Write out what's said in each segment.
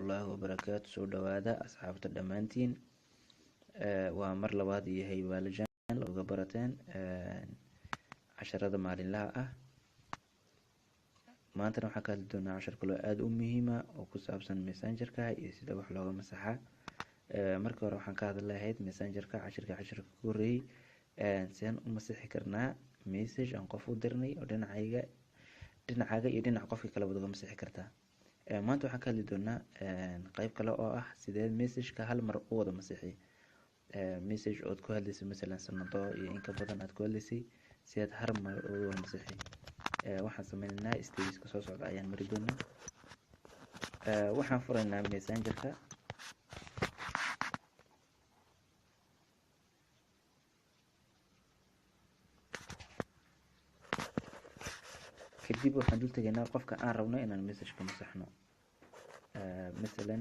waraxmatullaahi wabarakaatu. Soo dhawaada asxaabta dhammaantiin. Waa mar labaad iyo haybaale channel uga barateen casharada maalinlaha ah. Maantana waxaan ka hadli doonaa cashar kale oo aad u muhiim ah oo ku saabsan messengerka iyo sida wax looga masaxa. Marka hore waxaan ka hadli lahayd messengerka casharka ku horeeyay sidaan u masixi karnaa message aan qof u dirnay oo dhinacaaga iyo dhinaca qofka kale wada masixi kartaa. Maanta waxaan ka hadli doonaa qayb kale oo ah sidee message-ka hal mar u wada masixi. Message ood ku hadlaysay mesela sanado iyo in ka badan aad ku hadlaysay si aad hal mar u wada masixi. Waxaan sameynaynaa stages-ka soo socda ayaan mari doonaa. Waxaan furaynaa messengerka. kadib waxaan dul tegaynaa qofka aan rabno inaan message ka masaxno. Mesela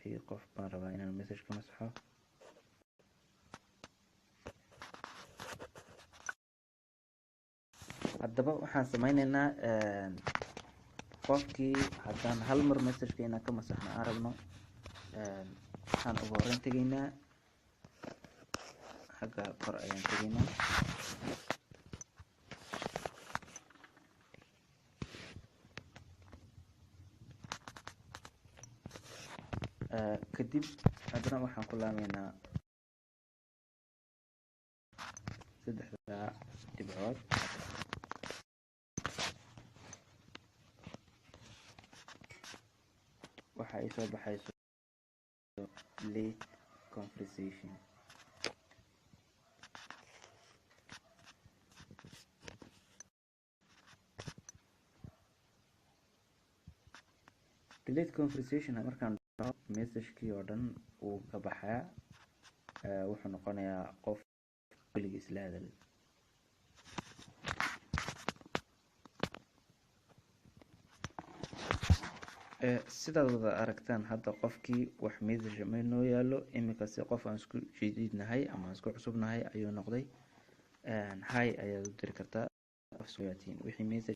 ay qof baan rabaa inaan message ka masaxo. Haddaba waxaan sameynaynaa qofkii haddaan hal mar message-ka inaan ka masaxno aan rabno, waxaan ugu horreyn tegaynaa xagga kor ayaan tegaynaa. Kadib haddana waxaan ku laameynaa saddexda dhibcood. waxa ay soo baxayso late conversation. delete conversation markaan message-kii oo dhan uu ka baxaa, wuxuu noqonayaa qof weligiis la hadal. sidaad wada aragtaan hadda qofkii wax message ma noo yaalo. imika si qof aan isku jadiidnahay ama aan isku cusubnahay ayuu noqday. Hi ayaad u diri kartaa wixii message